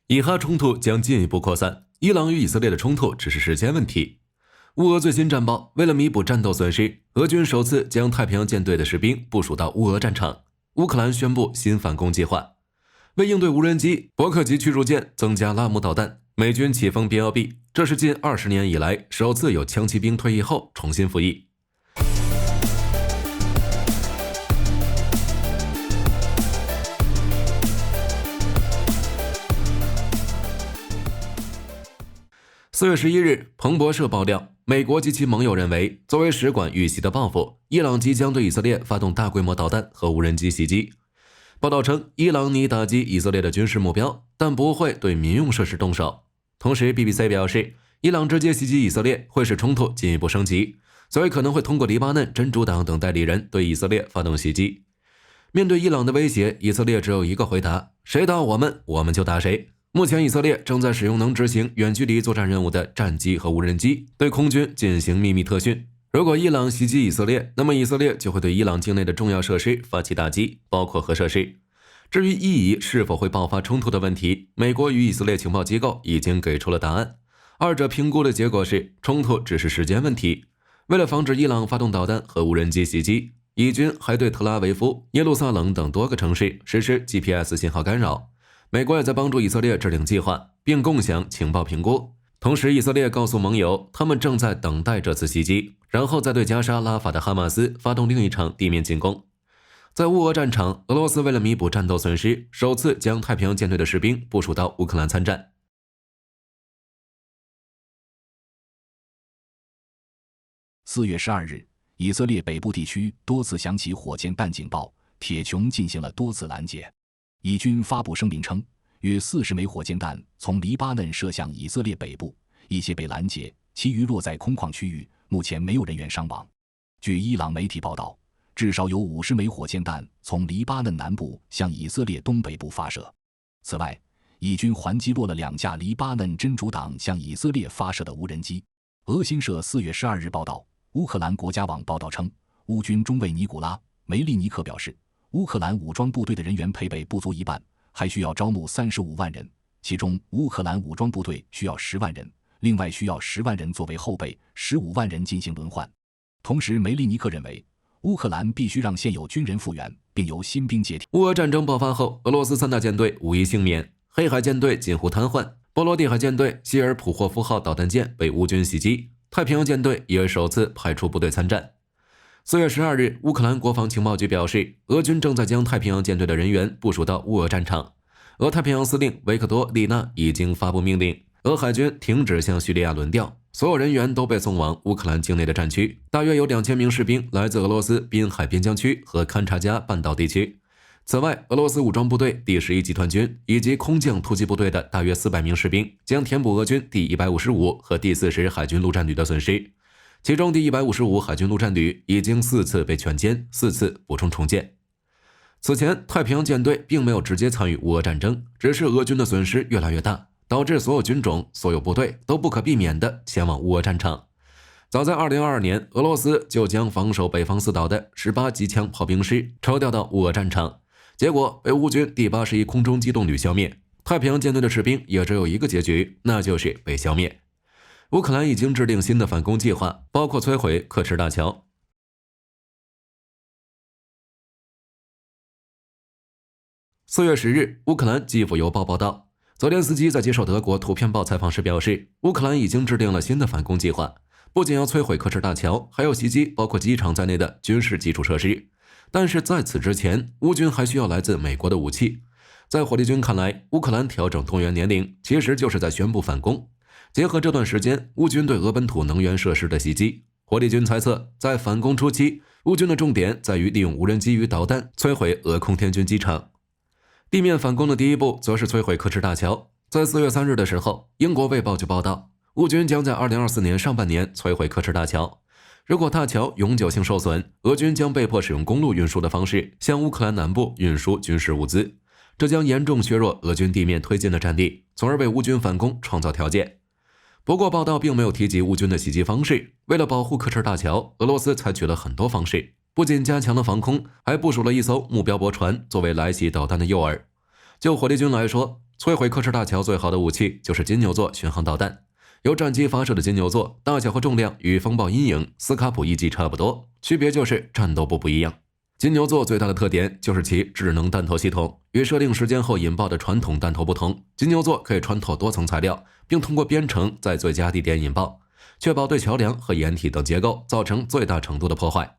以哈冲突将进一步扩散，伊朗与以色列的冲突只是时间问题。乌俄最新战报，为了弥补战斗损失，俄军首次将太平洋舰队的士兵部署到乌俄战场。乌克兰宣布新反攻计划，为应对无人机、伯克级驱逐舰增加拉姆导弹，美军起风边奥 B， 这是近20年以来首次有枪骑兵退役后重新服役。4月11日，彭博社爆料，美国及其盟友认为，作为使馆遇袭的报复，伊朗即将对以色列发动大规模导弹和无人机袭击。报道称，伊朗拟打击以色列的军事目标，但不会对民用设施动手。同时 ，BBC 表示，伊朗直接袭击以色列会使冲突进一步升级，所以可能会通过黎巴嫩真主党等代理人对以色列发动袭击。面对伊朗的威胁，以色列只有一个回答：谁打我们，我们就打谁。目前，以色列正在使用能执行远距离作战任务的战机和无人机，对空军进行秘密特训。如果伊朗袭击以色列，那么以色列就会对伊朗境内的重要设施发起打击，包括核设施。至于伊以是否会爆发冲突的问题，美国与以色列情报机构已经给出了答案。二者评估的结果是，冲突只是时间问题。为了防止伊朗发动导弹和无人机袭击，以军还对特拉维夫、耶路撒冷等多个城市实施 GPS 信号干扰。美国也在帮助以色列制定计划，并共享情报评估。同时，以色列告诉盟友，他们正在等待这次袭击，然后再对加沙拉法的哈马斯发动另一场地面进攻。在乌俄战场，俄罗斯为了弥补战斗损失，首次将太平洋舰队的士兵部署到乌克兰参战。4月12日，以色列北部地区多次响起火箭弹警报，铁穹进行了多次拦截。以军发布声明称，约40枚火箭弹从黎巴嫩射向以色列北部，一些被拦截，其余落在空旷区域，目前没有人员伤亡。据伊朗媒体报道，至少有50枚火箭弹从黎巴嫩南部向以色列东北部发射。此外，以军还击落了2架黎巴嫩真主党向以色列发射的无人机。俄新社4月12日报道，乌克兰国家网报道称，乌军中尉尼古拉·梅利尼克表示，乌克兰武装部队的人员配备不足一半，还需要招募35万人，其中乌克兰武装部队需要10万人，另外需要10万人作为后备，15万人进行轮换。同时，梅利尼克认为，乌克兰必须让现有军人复员，并由新兵接替。乌俄战争爆发后，俄罗斯3大舰队无一幸免，黑海舰队近乎瘫痪，波罗的海舰队希尔普霍夫号导弹舰被乌军袭击，太平洋舰队也首次派出部队参战。4月12日，乌克兰国防情报局表示，俄军正在将太平洋舰队的人员部署到乌俄战场。俄太平洋司令维克多·利纳已经发布命令，俄海军停止向叙利亚轮调，所有人员都被送往乌克兰境内的战区。大约有2000名士兵来自俄罗斯滨海边疆区和勘察加半岛地区。此外，俄罗斯武装部队第11集团军以及空降突击部队的大约400名士兵将填补俄军第155和第40海军陆战旅的损失。其中第155海军陆战旅已经4次被全歼，4次补充重建。此前，太平洋舰队并没有直接参与乌俄战争，只是俄军的损失越来越大，导致所有军种、所有部队都不可避免地前往乌俄战场。早在2022年，俄罗斯就将防守北方四岛的18机枪炮兵师抽调到乌俄战场，结果被乌军第81空中机动旅消灭。太平洋舰队的士兵也只有一个结局，那就是被消灭。乌克兰已经制定新的反攻计划，包括摧毁克什大桥。4月10日，乌克兰基辅邮报报道，泽连斯基在接受德国图片报采访时表示，乌克兰已经制定了新的反攻计划，不仅要摧毁克什大桥，还要袭击包括机场在内的军事基础设施。但是在此之前，乌军还需要来自美国的武器。在火力军看来，乌克兰调整动员年龄，其实就是在宣布反攻。结合这段时间乌军对俄本土能源设施的袭击，火力军猜测，在反攻初期，乌军的重点在于利用无人机与导弹摧毁俄空天军机场。地面反攻的第一步则是摧毁克什大桥。在4月3日的时候，英国卫报就报道，乌军将在2024年上半年摧毁克什大桥。如果大桥永久性受损，俄军将被迫使用公路运输的方式向乌克兰南部运输军事物资，这将严重削弱俄军地面推进的战力，从而为乌军反攻创造条件。不过，报道并没有提及乌军的袭击方式。为了保护克什大桥，俄罗斯采取了很多方式，不仅加强了防空，还部署了一艘目标驳船作为来袭导弹的诱饵。就火力军来说，摧毁科氏大桥最好的武器就是金牛座巡航导弹。由战机发射的金牛座，大小和重量与风暴阴影、斯卡普 1G 差不多，区别就是战斗部不一样。金牛座最大的特点就是其智能弹头系统，与设定时间后引爆的传统弹头不同，金牛座可以穿透多层材料，并通过编程在最佳地点引爆，确保对桥梁和掩体等结构造成最大程度的破坏。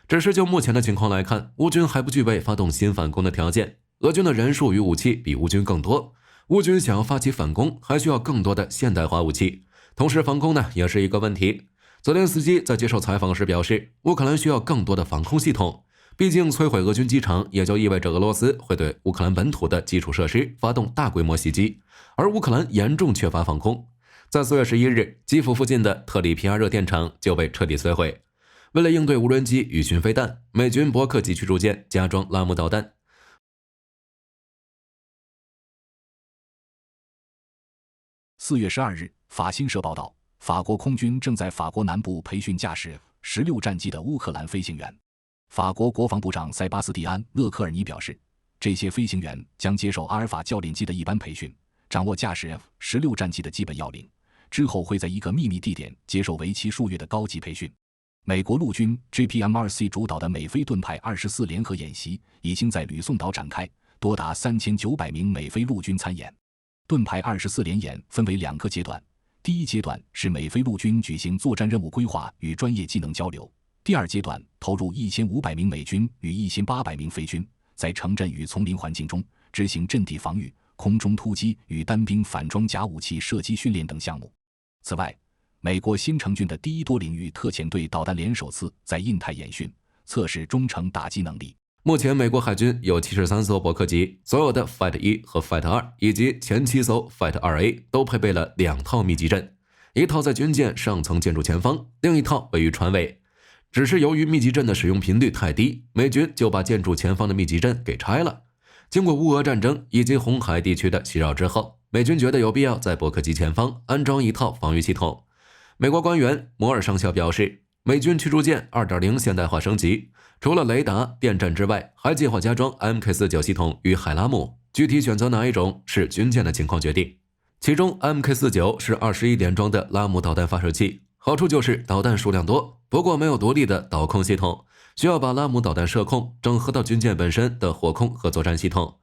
只是就目前的情况来看，乌军还不具备发动新反攻的条件，俄军的人数与武器比乌军更多，乌军想要发起反攻还需要更多的现代化武器，同时防空呢也是一个问题。泽连斯基在接受采访时表示，乌克兰需要更多的防空系统，毕竟摧毁俄军机场也就意味着俄罗斯会对乌克兰本土的基础设施发动大规模袭击，而乌克兰严重缺乏防空。在4月11日，基辅附近的特里皮亚热电厂就被彻底摧毁。为了应对无人机与巡飞弹，美军伯克级驱逐舰加装拉姆导弹。4月12日，法新社报道，法国空军正在法国南部培训驾驶 F-16战机的乌克兰飞行员。法国国防部长塞巴斯蒂安·勒克尔尼表示，这些飞行员将接受阿尔法教练机的一般培训，掌握驾驶 F-16战机的基本要领，之后会在一个秘密地点接受为期数月的高级培训。美国陆军 GPMRC 主导的美菲盾派24联合演习已经在吕宋岛展开，多达3900名美菲陆军参演。盾派24联演分为2个阶段，第一阶段是美菲陆军举行作战任务规划与专业技能交流，第二阶段投入1500名美军与1800名菲军，在城镇与丛林环境中执行阵地防御、空中突击与单兵反装甲武器射击训练等项目。此外，美国新成军的第一多领域特遣队导弹连首次在印太演训，测试中程打击能力。目前美国海军有73艘伯克级，所有的 Fight 1和 Fight 2以及前7艘 Fight 2A 都配备了2套密集阵，一套在军舰上层建筑前方，另一套位于船尾。只是由于密集阵的使用频率太低，美军就把建筑前方的密集阵给拆了。经过乌俄战争以及红海地区的袭扰之后，美军觉得有必要在伯克级前方安装一套防御系统。美国官员摩尔上校表示，美军驱逐舰 2.0 现代化升级，除了雷达、电站之外，还计划加装 MK49 系统与海拉姆，具体选择哪一种是军舰的情况决定。其中 MK49 是21点装的拉姆导弹发射器，好处就是导弹数量多，不过没有独立的导控系统，需要把拉姆导弹射控整合到军舰本身的火控和作战系统。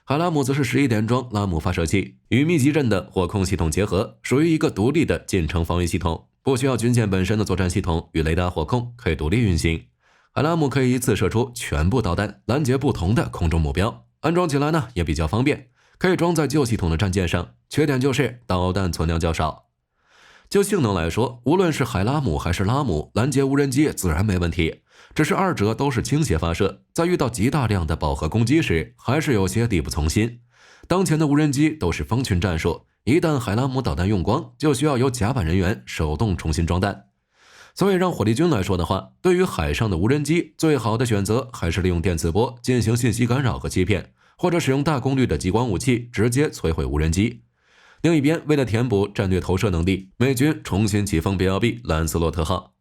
海拉姆则是11点装拉姆发射器，与密集阵的火控系统结合，属于一个独立的近程防御系统，不需要军舰本身的作战系统与雷达火控，可以独立运行。海拉姆可以一次射出全部导弹，拦截不同的空中目标，安装起来呢也比较方便，可以装在旧系统的战舰上，缺点就是导弹存量较少。就性能来说，无论是海拉姆还是拉姆，拦截无人机自然没问题，只是二者都是倾斜发射，在遇到极大量的饱和攻击时，还是有些力不从心。当前的无人机都是蜂群战术，一旦海拉姆导弹用光，就需要由甲板人员手动重新装弹。所以让火力军来说的话，对于海上的无人机，最好的选择还是利用电磁波进行信息干扰和欺骗，或者使用大功率的激光武器直接摧毁无人机。另一边，为了填补战略投射能力，美军重新起风 BLB 兰斯洛特号。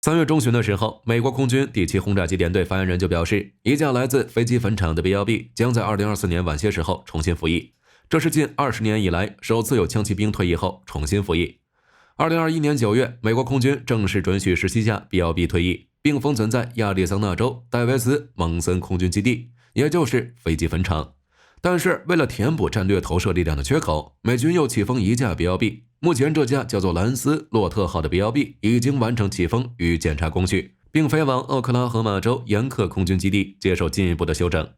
3月中旬的时候，美国空军第7轰炸机联队发言人就表示，一架来自飞机坟场的 BLB 将在2024年晚些时候重新服役，这是近20年以来首次有枪骑兵退役后重新服役。2021年9月，美国空军正式准许17架 BLB 退役，并封存在亚利桑那州戴维斯蒙森空军基地，也就是飞机坟场。但是为了填补战略投射力量的缺口，美军又起封一架 BLB， 目前这架叫做兰斯洛特号的 BLB 已经完成起封与检查工序，并飞往奥克拉荷马州严克空军基地接受进一步的修整。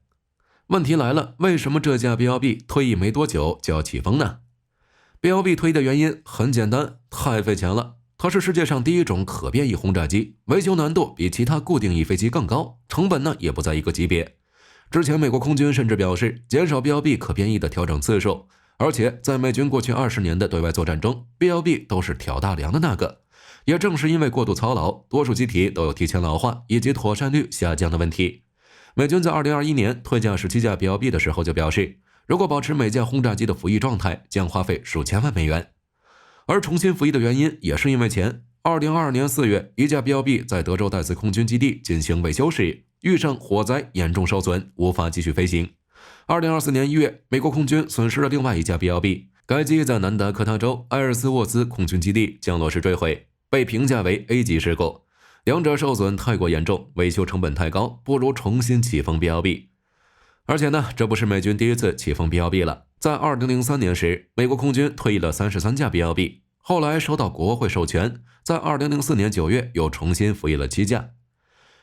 问题来了，为什么这架 BLB 退役没多久就要起封呢？ BLB 退役的原因很简单，太费钱了。它是世界上第一种可变翼轰炸机，维修难度比其他固定翼飞机更高，成本呢也不在一个级别。之前美国空军甚至表示减少 BLB 可变翼的调整次数，而且在美军过去20年的对外作战中， BLB 都是挑大梁的那个。也正是因为过度操劳，多数机体都有提前老化以及妥善率下降的问题。美军在2021年退架17架 BLB 的时候就表示，如果保持每架轰炸机的服役状态，将花费数千万美元。而重新服役的原因也是因为钱。2022年4月，一架 BLB 在德州戴斯空军基地进行维修时，遇上火灾严重受损，无法继续飞行。2024年1月，美国空军损失了另外一架 B-1B， 该机在南达科他州埃尔斯沃斯空军基地降落时坠毁，被评价为 A 级事故。两者受损太过严重，维修成本太高，不如重新起风 B-1B。而且呢，这不是美军第一次起风 B-1B 了。在2003年时，美国空军退役了33架 B-1B， 后来收到国会授权，在2004年9月又重新服役了7架。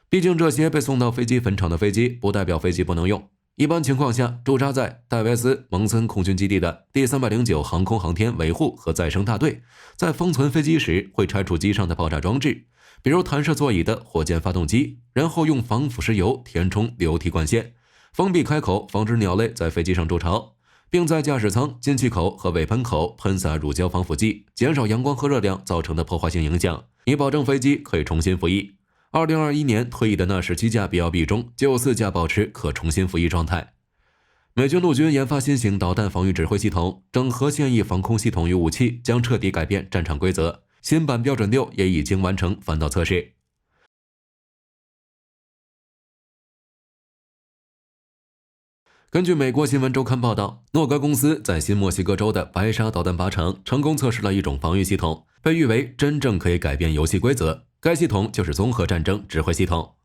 毕竟这些被送到飞机坟场的飞机，不代表飞机不能用。一般情况下，驻扎在戴维斯蒙森空军基地的第309航空航天维护和再生大队，在封存飞机时会拆除机上的爆炸装置，比如弹射座椅的火箭发动机，然后用防腐蚀油填充流体管线，封闭开口，防止鸟类在飞机上筑巢，并在驾驶舱进气口和尾喷口喷洒乳胶防腐剂，减少阳光和热量造成的破坏性影响，以保证飞机可以重新服役。2021年退役的那17架 B-1B 中，就有4架保持可重新服役状态。美军陆军研发新型导弹防御指挥系统，整合现役防空系统与武器，将彻底改变战场规则。新版标准6也已经完成反导测试。根据美国新闻周刊报道，诺格公司在新墨西哥州的白沙导弹靶场成功测试了一种防御系统，被誉为真正可以改变游戏规则。该系统就是综合战争指挥系统。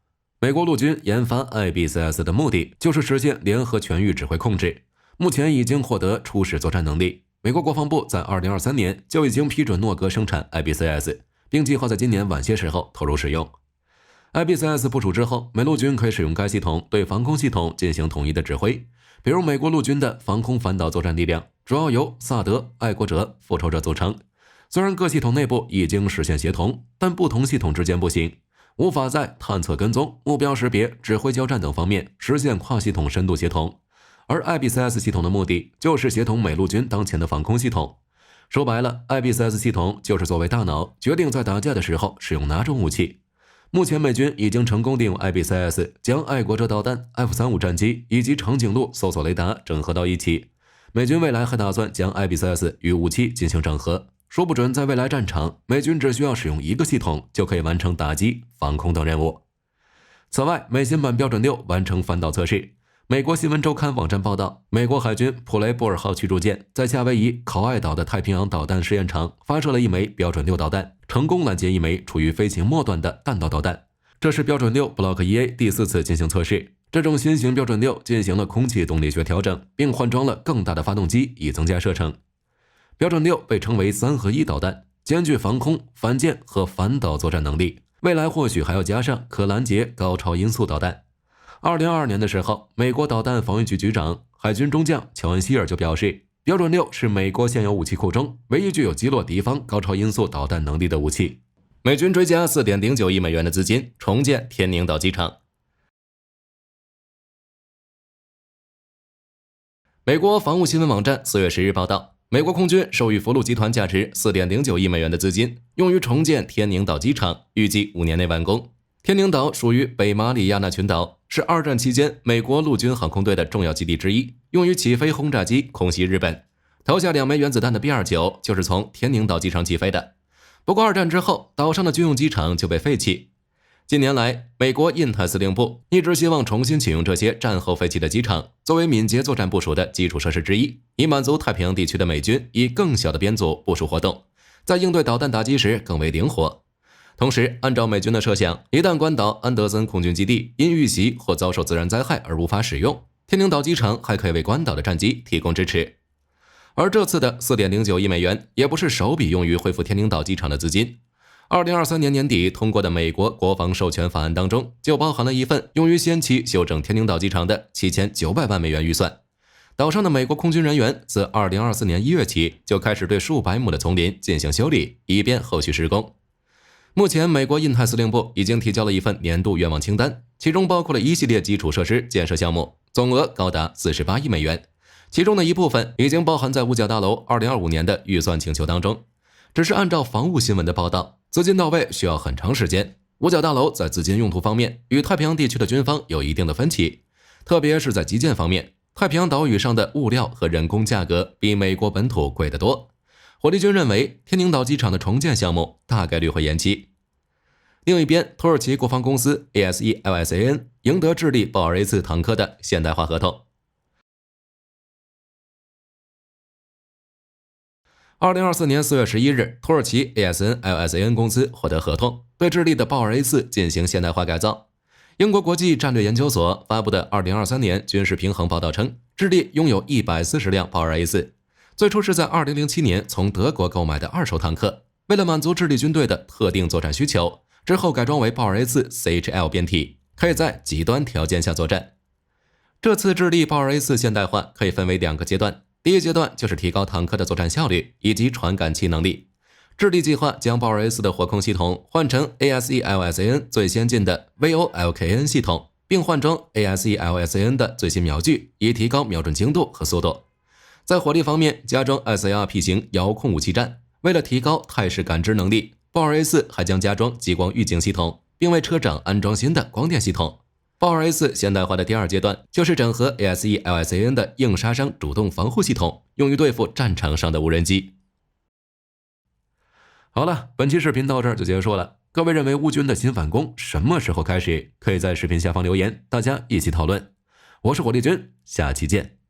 美国陆军研发 IBCS 的目的就是实现联合全域指挥控制，目前已经获得初始作战能力。美国国防部在2023年就已经批准诺格生产 IBCS， 并计划在今年晚些时候投入使用。IBCS 部署之后，美陆军可以使用该系统对防空系统进行统一的指挥。比如美国陆军的防空反导作战力量主要由萨德、爱国者、复仇者组成。虽然各系统内部已经实现协同，但不同系统之间不行，无法在探测跟踪、目标识别、指挥交战等方面实现跨系统深度协同。而 IBCS 系统的目的就是协同美陆军当前的防空系统。说白了， IBCS 系统就是作为大脑，决定在打架的时候使用哪种武器。目前美军已经成功利用 IBCS 将爱国者导弹、F-35战机以及长颈鹿搜索雷达整合到一起。美军未来还打算将 IBCS 与武器进行整合，说不准在未来战场，美军只需要使用一个系统就可以完成打击、防空等任务。此外，美新版标准6完成反导测试。美国新闻周刊网站报道，美国海军普雷布尔号驱逐舰在夏威夷考爱岛的太平洋导弹试验场发射了一枚标准6导弹，成功拦截一枚处于飞行末端的弹道导弹。这是标准6 Block 1A 第4次进行测试。这种新型标准6进行了空气动力学调整，并换装了更大的发动机以增加射程。标准6被称为3合1导弹，兼具防空、反舰和反导作战能力，未来或许还要加上可拦截高超音速导弹。2022年的时候，美国导弹防御局局长、海军中将乔恩希尔就表示，标准6是美国现有武器库中唯一具有击落敌方高超音速导弹能力的武器。美军追加 4.09 亿美元的资金，重建天宁岛机场。美国防务新闻网站4月10日报道，美国空军授予福禄集团价值 4.09 亿美元的资金，用于重建天宁岛机场，预计5年内完工。天宁岛属于北马里亚纳群岛，是二战期间美国陆军航空队的重要基地之一，用于起飞轰炸机空袭日本。投下2枚原子弹的 B-29就是从天宁岛机场起飞的。不过二战之后，岛上的军用机场就被废弃。近年来，美国印太司令部一直希望重新启用这些战后废弃的机场，作为敏捷作战部署的基础设施之一，以满足太平洋地区的美军以更小的编组部署活动，在应对导弹打击时更为灵活。同时，按照美军的设想，一旦关岛安德森空军基地因遇袭或遭受自然灾害而无法使用，天宁岛机场还可以为关岛的战机提供支持。而这次的 4.09 亿美元也不是首笔用于恢复天宁岛机场的资金。2023年年底通过的美国国防授权法案当中，就包含了一份用于先期修整天宁岛机场的7900万美元预算。岛上的美国空军人员自2024年1月起就开始对数百亩的丛林进行修理，以便后续施工。目前，美国印太司令部已经提交了一份年度愿望清单，其中包括了一系列基础设施建设项目，总额高达48亿美元。其中的一部分已经包含在五角大楼2025年的预算请求当中。只是按照防务新闻的报道，资金到位需要很长时间。五角大楼在资金用途方面与太平洋地区的军方有一定的分歧，特别是在基建方面，太平洋岛屿上的物料和人工价格比美国本土贵得多。火力军认为，天宁岛机场的重建项目大概率会延期。另一边，土耳其国防公司 ASE-LSAN 赢得智利豹 2A4 坦克的现代化合同。2024年4月11日，土耳其 ASN-LSAN 公司获得合同，对智利的豹 2A4 进行现代化改造。英国国际战略研究所发布的2023年军事平衡报道称，智利拥有140辆豹 2A4，最初是在2007年从德国购买的二手坦克，为了满足智利军队的特定作战需求，之后改装为豹 2A4 CHL 编体，可以在极端条件下作战。这次智利豹 2A4 现代化可以分为2个阶段。第一阶段就是提高坦克的作战效率以及传感器能力。智利计划将豹 2A4 的火控系统换成 ASE-LSAN 最先进的 VOLKN 系统，并换装 ASE-LSAN 的最新瞄具，以提高瞄准精度和速度。在火力方面，加装 SARP 型遥控武器站，为了提高态势感知能力，豹 2A4 还将加装激光预警系统，并为车长安装新的光电系统。豹 2A4 现代化的第二阶段就是整合 ASE-LSAN 的硬杀伤主动防护系统，用于对付战场上的无人机。好了，本期视频到这儿就结束了。各位认为乌军的新反攻什么时候开始？可以在视频下方留言，大家一起讨论。我是火力军，下期见。